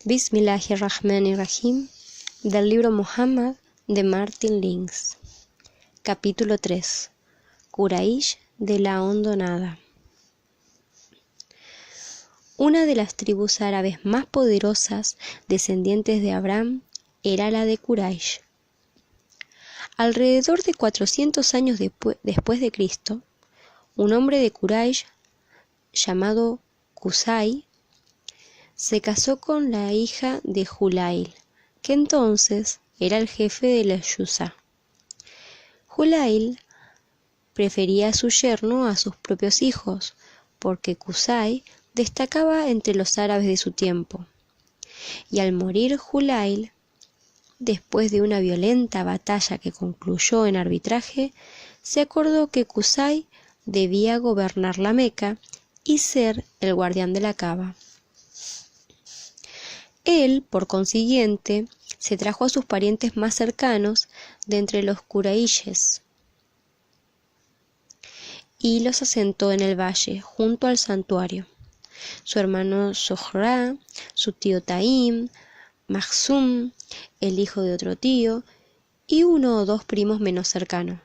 Bismillahirrahmanirrahim, del libro Muhammad de Martin Lings. Capítulo 3. Quraysh de la hondonada. Una de las tribus árabes más poderosas descendientes de Abraham era la de Quraysh. Alrededor de 400 años después de Cristo, un hombre de Quraysh llamado Qusay se casó con la hija de Hulayl, que entonces era el jefe de la Yusa. Hulayl prefería a su yerno a sus propios hijos, porque Qusay destacaba entre los árabes de su tiempo. Y al morir Hulayl, después de una violenta batalla que concluyó en arbitraje, se acordó que Qusay debía gobernar la Meca y ser el guardián de la Kaaba. Él, por consiguiente, se trajo a sus parientes más cercanos de entre los Quraíshes y los asentó en el valle, junto al santuario. Su hermano Zohrá, su tío Taim, Makhzum, el hijo de otro tío, y uno o dos primos menos cercanos.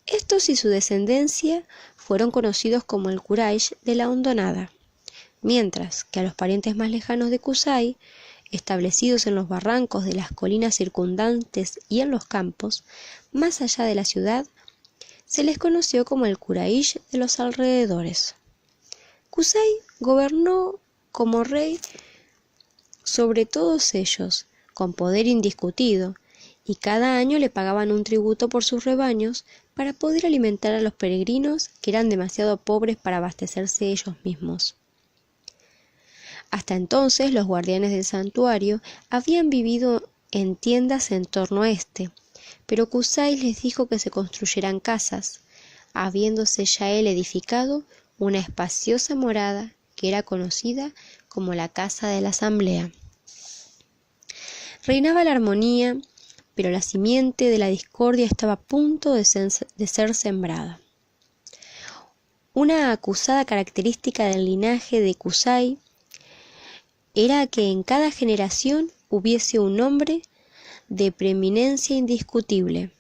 Estos y su descendencia fueron conocidos como el Quraysh de la hondonada, mientras que a los parientes más lejanos de Qusay, establecidos en los barrancos de las colinas circundantes y en los campos, más allá de la ciudad, se les conoció como el Quraysh de los alrededores. Qusay gobernó como rey sobre todos ellos, con poder indiscutido, y cada año le pagaban un tributo por sus rebaños para poder alimentar a los peregrinos que eran demasiado pobres para abastecerse ellos mismos. Hasta entonces los guardianes del santuario habían vivido en tiendas en torno a este, pero Qusay les dijo que se construyeran casas, habiéndose ya él edificado una espaciosa morada que era conocida como la Casa de la Asamblea. Reinaba la armonía, pero la simiente de la discordia estaba a punto de ser sembrada. Una acusada característica del linaje de Qusay era que en cada generación hubiese un hombre de preeminencia indiscutible.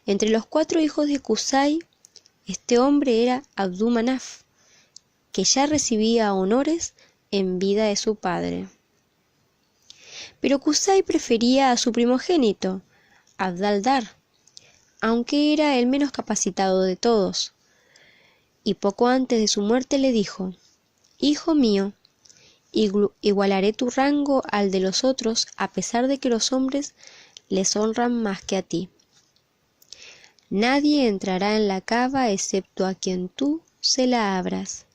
Entre los 4 hijos de Qusay, este hombre era Abdú Manaf, que ya recibía honores en vida de su padre. Pero Qusay prefería a su primogénito, Abd al-Dar, aunque era el menos capacitado de todos, y poco antes de su muerte le dijo: «Hijo mío, igualaré tu rango al de los otros, a pesar de que los hombres les honran más que a ti. Nadie entrará en la Kaaba excepto a quien tú se la abras.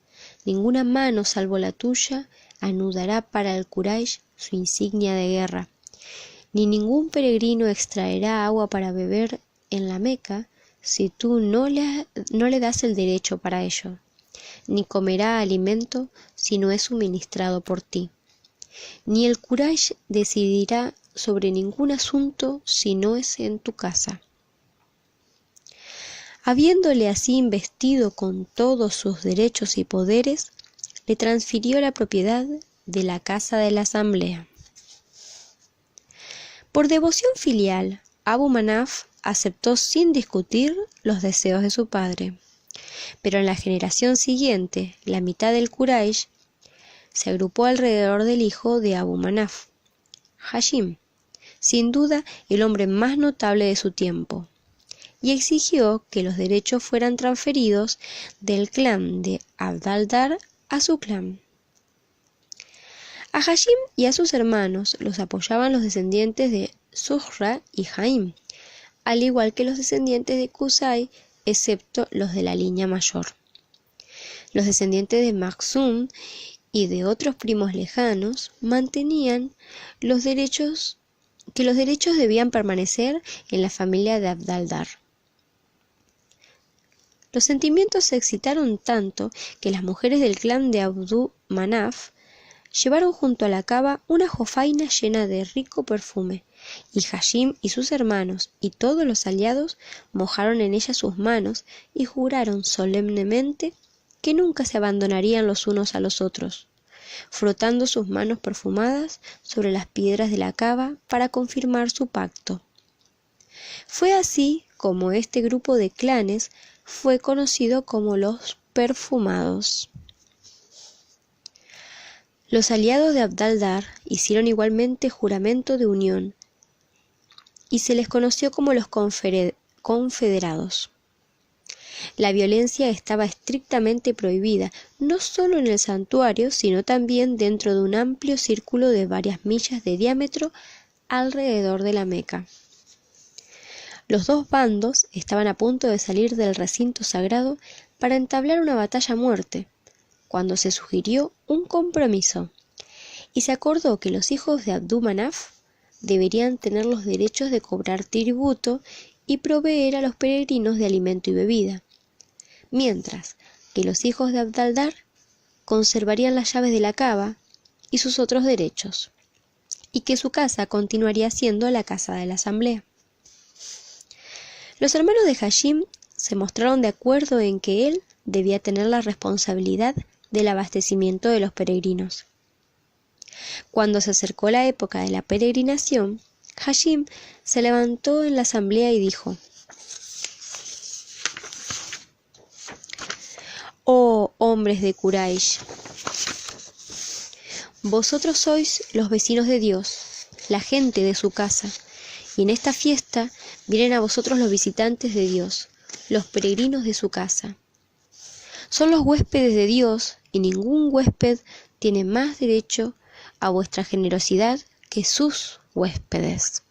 Ninguna mano salvo la tuya anudará para el Quraysh su insignia de guerra. Ni ningún peregrino extraerá agua para beber en la Meca si tú no le das el derecho para ello. Ni comerá alimento si no es suministrado por ti. Ni el Quraysh decidirá sobre ningún asunto si no es en tu casa». Habiéndole así investido con todos sus derechos y poderes, le transfirió la propiedad de la Casa de la Asamblea. Por devoción filial, Abu Manaf aceptó sin discutir los deseos de su padre. Pero en la generación siguiente, la mitad del Quraysh se agrupó alrededor del hijo de Abu Manaf, Hashim, sin duda el hombre más notable de su tiempo, y exigió que los derechos fueran transferidos del clan de Abd al-Dar a su clan. A Hashim y a sus hermanos los apoyaban los descendientes de Zuhra y Jaim, al igual que los descendientes de Qusay, excepto los de la línea mayor. Los descendientes de Makhzum y de otros primos lejanos mantenían que los derechos debían permanecer en la familia de Abd al-Dar. Los sentimientos se excitaron tanto que las mujeres del clan de Abdú Manaf llevaron junto a la Kaaba una jofaina llena de rico perfume, y Hashim y sus hermanos y todos los aliados mojaron en ella sus manos y juraron solemnemente que nunca se abandonarían los unos a los otros, frotando sus manos perfumadas sobre las piedras de la cava para confirmar su pacto. Fue así como este grupo de clanes fue conocido como los Perfumados. Los aliados de Abdal-Dar hicieron igualmente juramento de unión y se les conoció como los confederados. La violencia estaba estrictamente prohibida, no solo en el santuario, sino también dentro de un amplio círculo de varias millas de diámetro alrededor de la Meca. Los dos bandos estaban a punto de salir del recinto sagrado para entablar una batalla a muerte, cuando se sugirió un compromiso, y se acordó que los hijos de Abdú-Manaf deberían tener los derechos de cobrar tributo y proveer a los peregrinos de alimento y bebida, mientras que los hijos de Abdal-Dar conservarían las llaves de la cava y sus otros derechos, y que su casa continuaría siendo la casa de la asamblea. Los hermanos de Hashim se mostraron de acuerdo en que él debía tener la responsabilidad del abastecimiento de los peregrinos. Cuando se acercó la época de la peregrinación, Hashim se levantó en la asamblea y dijo: «Oh hombres de Quraysh, vosotros sois los vecinos de Dios, la gente de su casa, y en esta fiesta vienen a vosotros los visitantes de Dios, los peregrinos de su casa. Son los huéspedes de Dios, y ningún huésped tiene más derecho a vuestra generosidad que sus huéspedes.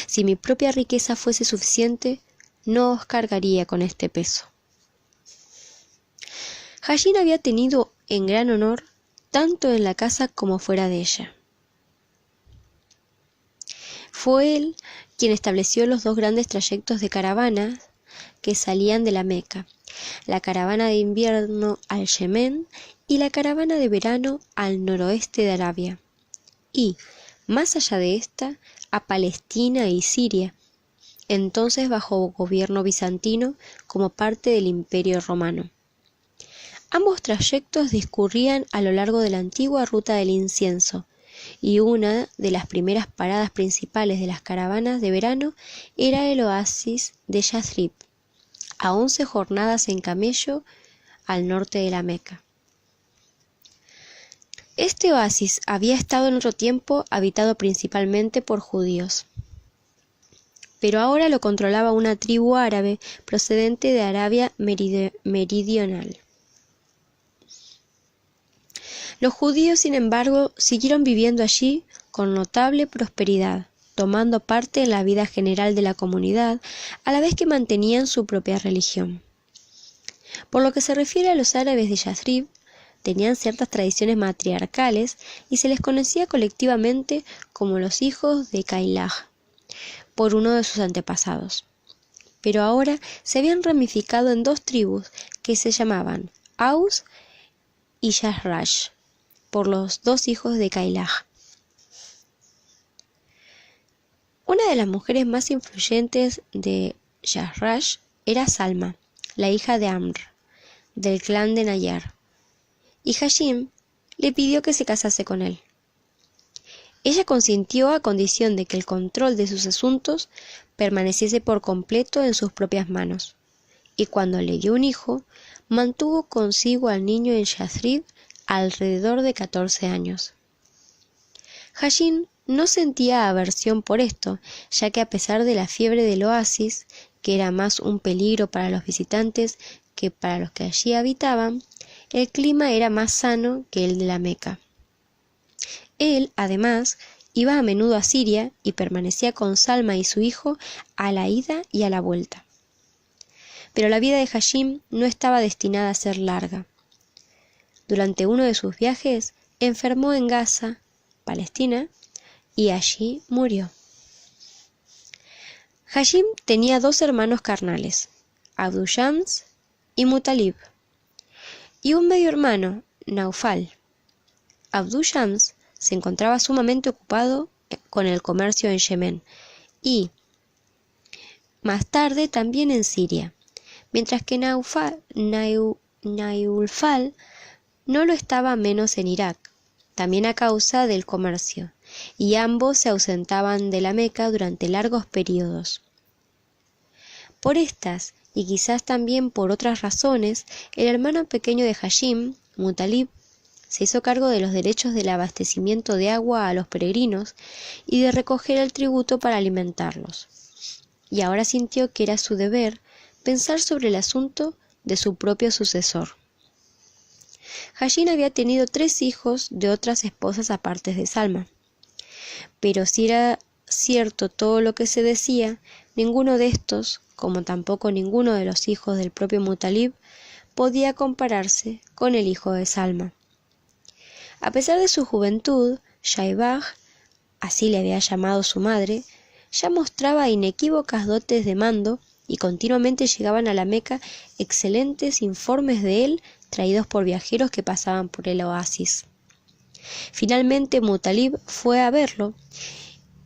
Si mi propia riqueza fuese suficiente, no os cargaría con este peso». Hashim había tenido en gran honor tanto en la casa como fuera de ella. Fue él quien estableció los dos grandes trayectos de caravanas que salían de la Meca, la caravana de invierno al Yemen y la caravana de verano al noroeste de Arabia, y, más allá de esta, a Palestina y Siria, entonces bajo gobierno bizantino como parte del Imperio Romano. Ambos trayectos discurrían a lo largo de la antigua ruta del incienso, y una de las primeras paradas principales de las caravanas de verano era el oasis de Yathrib, a 11 jornadas en camello al norte de la Meca. Este oasis había estado en otro tiempo habitado principalmente por judíos, pero ahora lo controlaba una tribu árabe procedente de Arabia meridional. Los judíos, sin embargo, siguieron viviendo allí con notable prosperidad, tomando parte en la vida general de la comunidad, a la vez que mantenían su propia religión. Por lo que se refiere a los árabes de Yathrib, tenían ciertas tradiciones matriarcales y se les conocía colectivamente como los hijos de Kailah, por uno de sus antepasados. Pero ahora se habían ramificado en dos tribus que se llamaban Aus y Yazrash, por los dos hijos de Kailah. Una de las mujeres más influyentes de Yazrash era Salma, la hija de Amr, del clan de Nayar, y Hashim le pidió que se casase con él. Ella consintió a condición de que el control de sus asuntos permaneciese por completo en sus propias manos, y cuando le dio un hijo, mantuvo consigo al niño en Yathrib alrededor de 14 años. Hashim no sentía aversión por esto, ya que a pesar de la fiebre del oasis, que era más un peligro para los visitantes que para los que allí habitaban, el clima era más sano que el de la Meca. Él, además, iba a menudo a Siria y permanecía con Salma y su hijo a la ida y a la vuelta. Pero la vida de Hashim no estaba destinada a ser larga. Durante uno de sus viajes, enfermó en Gaza, Palestina, y allí murió. Hashim tenía dos hermanos carnales, Abdu Shams y Mutalib, y un medio hermano, Naufal. Abdu Shams se encontraba sumamente ocupado con el comercio en Yemen y, más tarde, también en Siria, mientras que Naufal no lo estaba menos en Irak, también a causa del comercio, y ambos se ausentaban de la Meca durante largos periodos. Por estas, y quizás también por otras razones, el hermano pequeño de Hashim, Mutalib, se hizo cargo de los derechos del abastecimiento de agua a los peregrinos y de recoger el tributo para alimentarlos. Y ahora sintió que era su deber pensar sobre el asunto de su propio sucesor. Hashim había tenido 3 hijos de otras esposas aparte de Salma. Pero si era cierto todo lo que se decía, ninguno de estos, como tampoco ninguno de los hijos del propio Mutalib, podía compararse con el hijo de Salma. A pesar de su juventud, Shaibaj, así le había llamado su madre, ya mostraba inequívocas dotes de mando y continuamente llegaban a la Meca excelentes informes de él traídos por viajeros que pasaban por el oasis. Finalmente Mutalib fue a verlo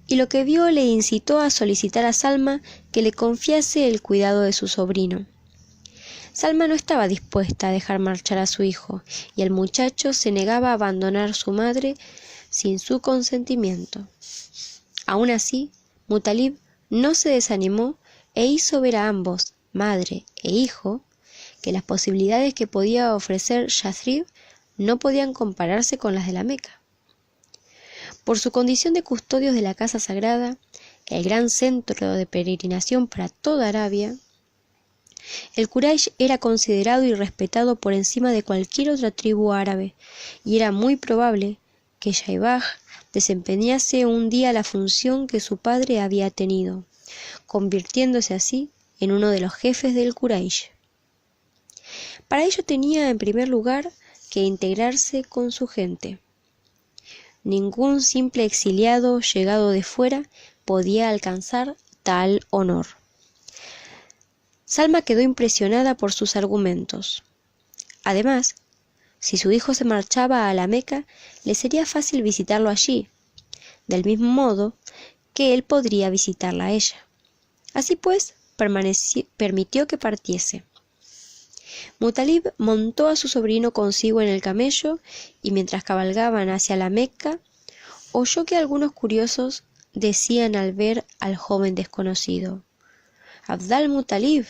y lo que vio le incitó a solicitar a Salma que le confiase el cuidado de su sobrino. Salma no estaba dispuesta a dejar marchar a su hijo, y el muchacho se negaba a abandonar a su madre sin su consentimiento. Aún así, Mutalib no se desanimó e hizo ver a ambos, madre e hijo, que las posibilidades que podía ofrecer Yathrib no podían compararse con las de la Meca. Por su condición de custodios de la casa sagrada, el gran centro de peregrinación para toda Arabia, el Quraysh era considerado y respetado por encima de cualquier otra tribu árabe, y era muy probable que Shaibaj desempeñase un día la función que su padre había tenido, convirtiéndose así en uno de los jefes del Quraysh. Para ello tenía en primer lugar que integrarse con su gente. Ningún simple exiliado llegado de fuera podía alcanzar tal honor. Salma quedó impresionada por sus argumentos. Además, si su hijo se marchaba a la Meca, le sería fácil visitarlo allí, del mismo modo que él podría visitarla a ella. Así pues, permitió que partiese. Mutalib montó a su sobrino consigo en el camello y mientras cabalgaban hacia la Meca, oyó que algunos curiosos decían al ver al joven desconocido: Abd al-Mutalib,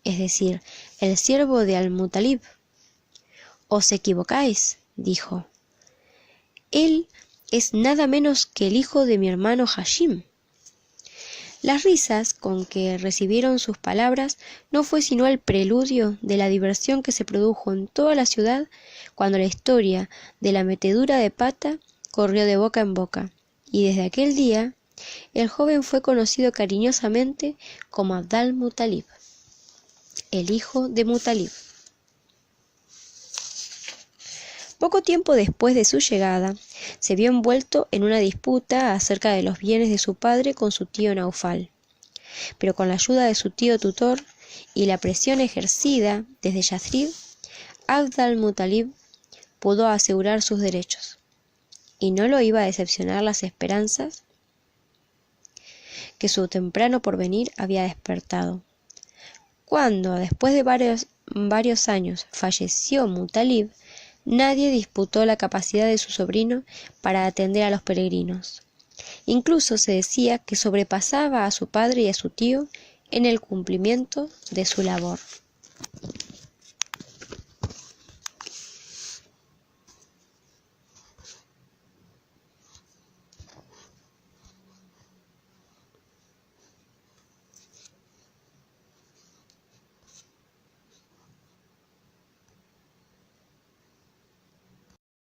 es decir, el siervo de al-Mutalib. «Os equivocáis», dijo. «Él es nada menos que el hijo de mi hermano Hashim». Las risas con que recibieron sus palabras no fue sino el preludio de la diversión que se produjo en toda la ciudad cuando la historia de la metedura de pata corrió de boca en boca, y desde aquel día el joven fue conocido cariñosamente como Abd al-Mutalib, el hijo de Mutalib. Poco tiempo después de su llegada, se vio envuelto en una disputa acerca de los bienes de su padre con su tío Naufal. Pero con la ayuda de su tío tutor y la presión ejercida desde Yathrib, Abd al-Mutalib pudo asegurar sus derechos. ¿Y no lo iba a decepcionar las esperanzas que su temprano porvenir había despertado? Cuando, después de varios años, falleció Mutalib, nadie disputó la capacidad de su sobrino para atender a los peregrinos. Incluso se decía que sobrepasaba a su padre y a su tío en el cumplimiento de su labor.